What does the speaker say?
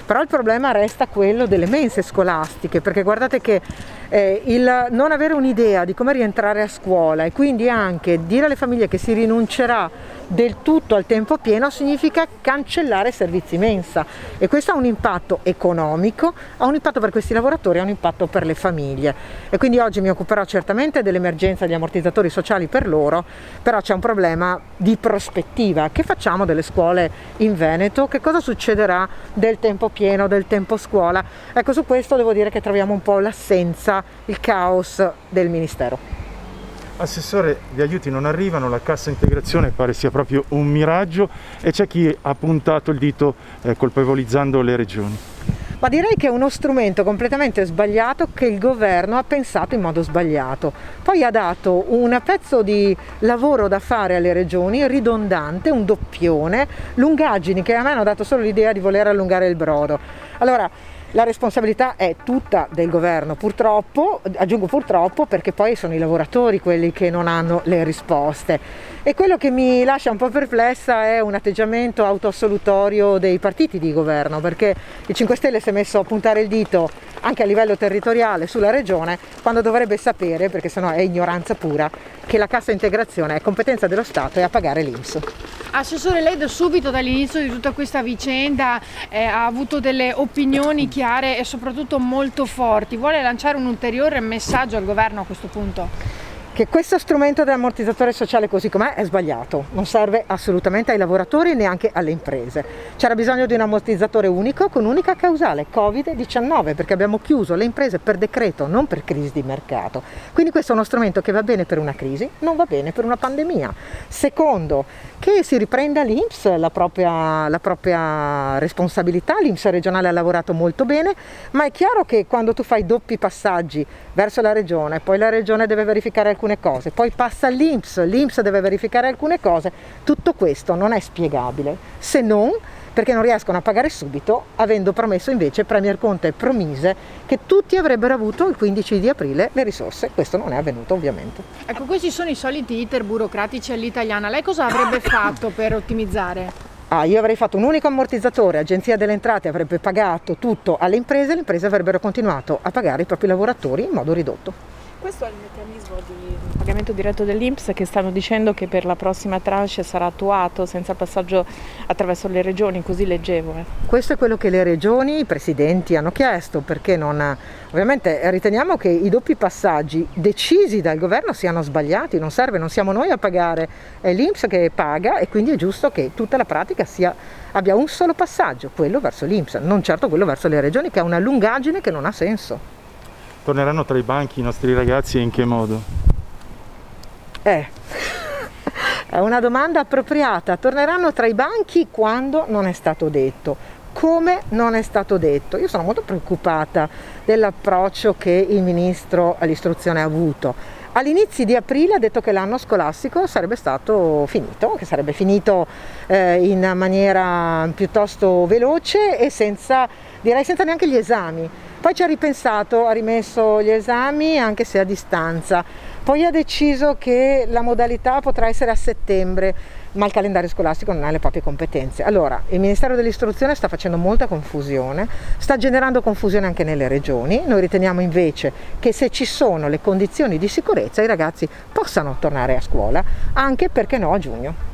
Però il problema resta quello delle mense scolastiche, perché guardate che il non avere un'idea di come rientrare a scuola e quindi anche dire alle famiglie che si rinuncerà del tutto al tempo pieno significa cancellare servizi mensa, e questo ha un impatto economico, ha un impatto per questi lavoratori, ha un impatto per le famiglie, e quindi oggi mi occuperò certamente dell'emergenza degli ammortizzatori sociali per loro, però c'è un problema di prospettiva. Che facciamo delle scuole in Veneto? Che cosa succederà del tempo pieno, del tempo scuola? Ecco, su questo devo dire che troviamo un po' l'assenza, il caos del Ministero. Assessore, gli aiuti non arrivano, la cassa integrazione pare sia proprio un miraggio e c'è chi ha puntato il dito colpevolizzando le regioni. Ma direi che è uno strumento completamente sbagliato, che il governo ha pensato in modo sbagliato. Poi ha dato un pezzo di lavoro da fare alle regioni, ridondante, un doppione, lungaggini che a me hanno dato solo l'idea di voler allungare il brodo. Allora, la responsabilità è tutta del governo, purtroppo, aggiungo purtroppo, perché poi sono i lavoratori quelli che non hanno le risposte. E quello che mi lascia un po' perplessa è un atteggiamento autoassolutorio dei partiti di governo, perché il 5 Stelle si è messo a puntare il dito anche a livello territoriale sulla regione, quando dovrebbe sapere, perché sennò è ignoranza pura, che la cassa integrazione è competenza dello Stato e a pagare l'INPS. Assessore, lei da subito, dall'inizio di tutta questa vicenda, ha avuto delle opinioni chiare e soprattutto molto forti. Vuole lanciare un ulteriore messaggio al governo a questo punto? Che questo strumento dell'ammortizzatore sociale così com'è è sbagliato, non serve assolutamente ai lavoratori e neanche alle imprese. C'era bisogno di un ammortizzatore unico con unica causale, Covid-19, perché abbiamo chiuso le imprese per decreto, non per crisi di mercato. Quindi questo è uno strumento che va bene per una crisi, non va bene per una pandemia. Secondo, che si riprenda l'INPS la propria responsabilità. L'INPS regionale ha lavorato molto bene, ma è chiaro che quando tu fai doppi passaggi verso la regione, poi la regione deve verificare alcune cose, poi passa all'INPS, l'INPS deve verificare alcune cose, tutto questo non è spiegabile, se non perché non riescono a pagare subito, avendo promesso invece, Premier Conte promise che tutti avrebbero avuto il 15 di aprile le risorse. Questo non è avvenuto ovviamente. Ecco, questi sono i soliti iter burocratici all'italiana. Lei cosa avrebbe fatto per ottimizzare? Io avrei fatto un unico ammortizzatore, Agenzia delle Entrate avrebbe pagato tutto alle imprese, le imprese avrebbero continuato a pagare i propri lavoratori in modo ridotto. Questo è il meccanismo di pagamento diretto dell'INPS che stanno dicendo che per la prossima tranche sarà attuato senza passaggio attraverso le regioni, così leggevo. Questo è quello che le regioni, i presidenti hanno chiesto, perché ovviamente riteniamo che i doppi passaggi decisi dal governo siano sbagliati, non serve, non siamo noi a pagare, è l'INPS che paga, e quindi è giusto che tutta la pratica abbia un solo passaggio, quello verso l'INPS, non certo quello verso le regioni, che ha una lungaggine che non ha senso. Torneranno tra i banchi i nostri ragazzi e in che modo? È una domanda appropriata. Torneranno tra i banchi quando non è stato detto. Come non è stato detto? Io sono molto preoccupata dell'approccio che il ministro all'istruzione ha avuto. All'inizio di aprile ha detto che l'anno scolastico sarebbe stato finito, che sarebbe finito in maniera piuttosto veloce e senza neanche gli esami. Poi ci ha ripensato, ha rimesso gli esami anche se a distanza. Poi ha deciso che la modalità potrà essere a settembre, ma il calendario scolastico non ha le proprie competenze. Allora, il Ministero dell'Istruzione sta facendo molta confusione, sta generando confusione anche nelle regioni. Noi riteniamo invece che se ci sono le condizioni di sicurezza i ragazzi possano tornare a scuola, anche perché no a giugno.